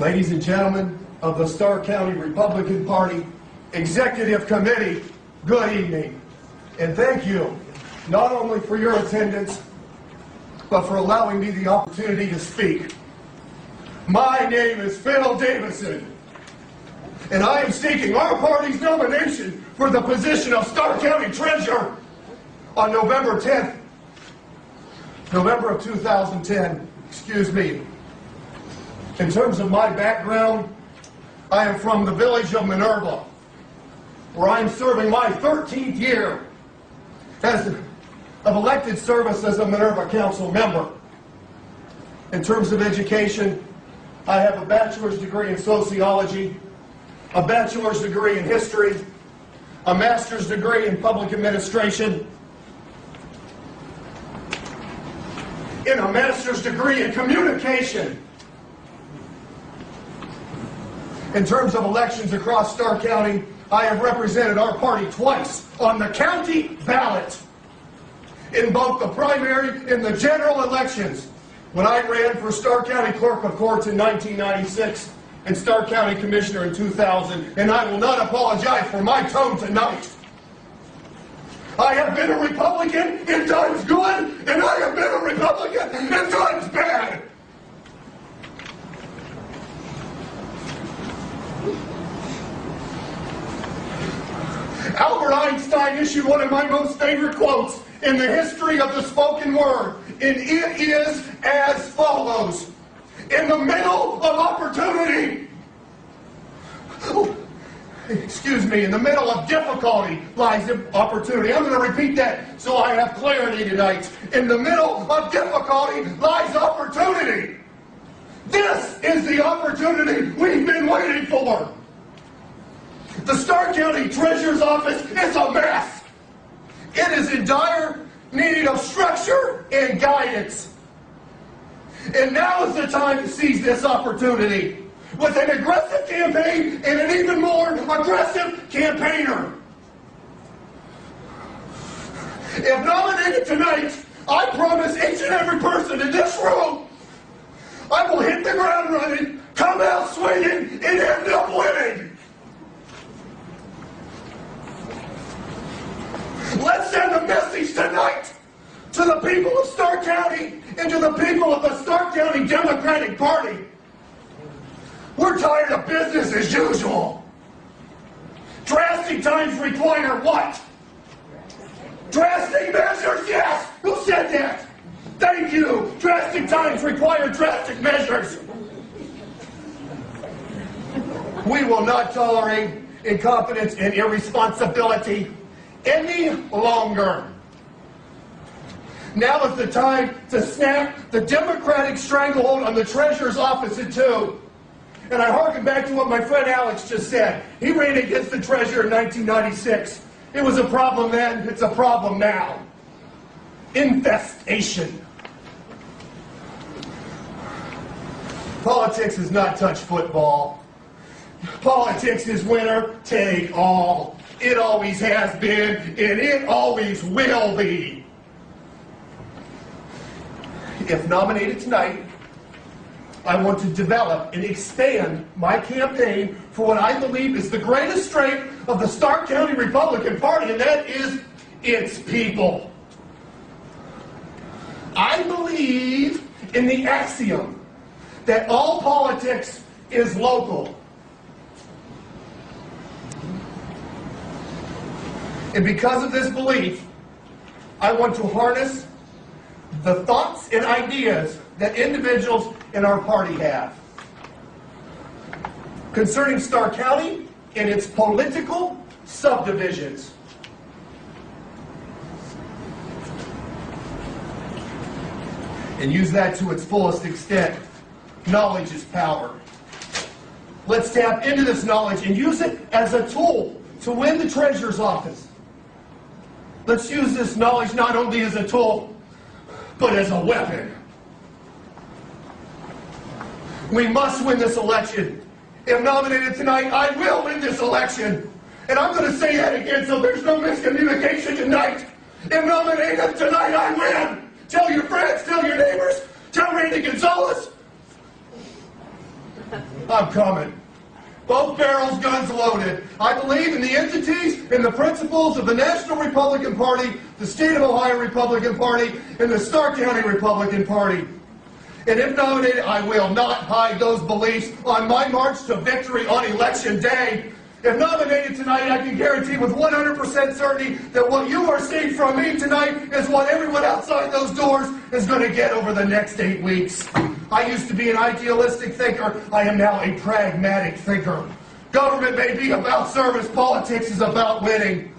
Ladies and gentlemen of the Starr County Republican Party Executive Committee, good evening. And thank you not only for your attendance, but for allowing me the opportunity to speak. My name is Phil Davison, and I am seeking our party's nomination for the position of Starr County Treasurer on November 10th, November of 2010, excuse me. In terms of my background, I am from the village of Minerva, where I am serving my 13th year of elected service as a Minerva Council member. In terms of education, I have a bachelor's degree in sociology, a bachelor's degree in history, a master's degree in public administration, and a master's degree in communication. In terms of elections across Starr County, I have represented our party twice on the county ballot in both the primary and the general elections. When I ran for Starr County Clerk of Courts in 1996 and Starr County Commissioner in 2000, and I will not apologize for my tone tonight. I have been a Republican in times good, and I have been a Republican in times bad. Albert Einstein issued one of my most favorite quotes in the history of the spoken word, and it is as follows: in the middle of opportunity, in the middle of difficulty lies opportunity. I'm going to repeat that so I have clarity tonight. In the middle of difficulty lies opportunity. This is the opportunity we've been waiting for. The Starr County Treasurer's Office is a mess. It is in dire need of structure and guidance. And now is the time to seize this opportunity with an aggressive campaign and an even more aggressive campaigner. If nominated tonight, I promise each and every person in this room I will hit the ground running, come out swinging, and end up winning. Let's send a message tonight to the people of Starr County and to the people of the Starr County Democratic Party. We're tired of business as usual. Drastic times require what? Drastic measures, yes! Who said that? Thank you! Drastic times require drastic measures. We will not tolerate incompetence and irresponsibility any longer. Now is the time to snap the Democratic stranglehold on the Treasurer's Office in two. And I harken back to what my friend Alex just said. He ran against the Treasurer in 1996. It was a problem then, it's a problem now. Infestation. Politics is not touch football. Politics is winner take all. It always has been, and it always will be. If nominated tonight, I want to develop and expand my campaign for what I believe is the greatest strength of the Starr County Republican Party, and that is its people. I believe in the axiom that all politics is local. And because of this belief, I want to harness the thoughts and ideas that individuals in our party have concerning Starr County and its political subdivisions. And use that to its fullest extent. Knowledge is power. Let's tap into this knowledge and use it as a tool to win the Treasurer's Office. Let's use this knowledge not only as a tool, but as a weapon. We must win this election. If nominated tonight, I will win this election. And I'm going to say that again so there's no miscommunication tonight. If nominated tonight, I win. Tell your friends, tell your neighbors, tell Randy Gonzalez. I'm coming. Both barrels, guns loaded. I believe in the entities and the principles of the National Republican Party, the State of Ohio Republican Party, and the Starr County Republican Party. And if nominated, I will not hide those beliefs on my march to victory on Election Day. If nominated tonight, I can guarantee with 100% certainty that what you are seeing from me tonight is what everyone outside those doors is going to get over the next 8 weeks. I used to be an idealistic thinker. I am now a pragmatic thinker. Government may be about service. Politics is about winning.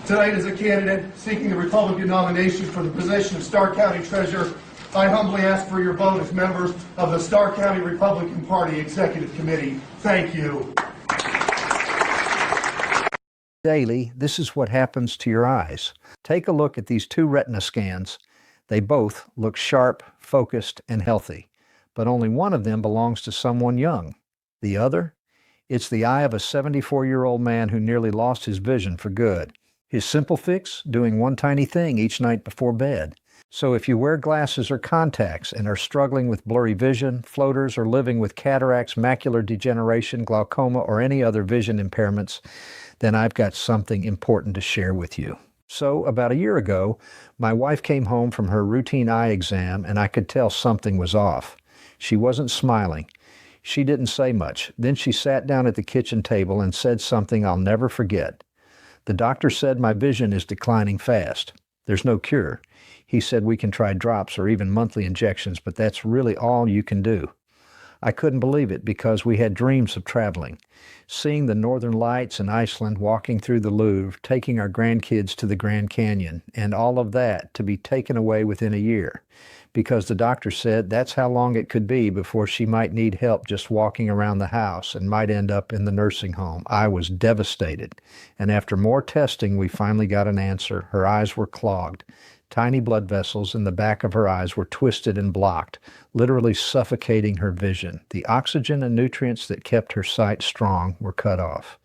Tonight, as a candidate seeking the Republican nomination for the position of Starr County Treasurer, I humbly ask for your vote as members of the Starr County Republican Party Executive Committee. Thank you. Daily, this is what happens to your eyes. Take a look at these 2 retina scans. They both look sharp, focused, and healthy, but only one of them belongs to someone young. The other? It's the eye of a 74-year-old man who nearly lost his vision for good. His simple fix? Doing one tiny thing each night before bed. So if you wear glasses or contacts and are struggling with blurry vision, floaters, or living with cataracts, macular degeneration, glaucoma, or any other vision impairments, then I've got something important to share with you. So about a year ago, my wife came home from her routine eye exam and I could tell something was off. She wasn't smiling. She didn't say much. Then she sat down at the kitchen table and said something I'll never forget. The doctor said my vision is declining fast. There's no cure. He said we can try drops or even monthly injections, but that's really all you can do. I couldn't believe it because we had dreams of traveling, seeing the Northern Lights in Iceland, walking through the Louvre, taking our grandkids to the Grand Canyon, and all of that to be taken away within a year, because the doctor said that's how long it could be before she might need help just walking around the house and might end up in the nursing home. I was devastated, and after more testing, we finally got an answer. Her eyes were clogged. Tiny blood vessels in the back of her eyes were twisted and blocked, literally suffocating her vision. The oxygen and nutrients that kept her sight strong were cut off.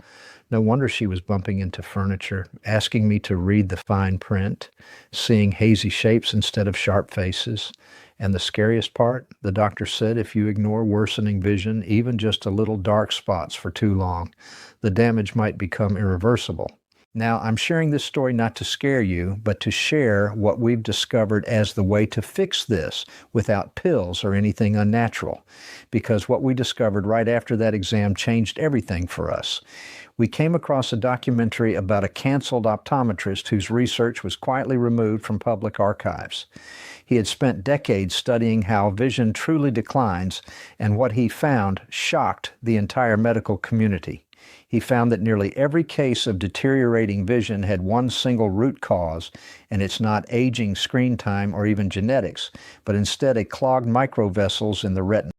No wonder she was bumping into furniture, asking me to read the fine print, seeing hazy shapes instead of sharp faces. And the scariest part, the doctor said if you ignore worsening vision, even just a little dark spots for too long, the damage might become irreversible. Now, I'm sharing this story not to scare you, but to share what we've discovered as the way to fix this without pills or anything unnatural, because what we discovered right after that exam changed everything for us. We came across a documentary about a canceled optometrist whose research was quietly removed from public archives. He had spent decades studying how vision truly declines, and what he found shocked the entire medical community. He found that nearly every case of deteriorating vision had one single root cause, and it's not aging, screen time, or even genetics, but instead a clogged microvessels in the retina.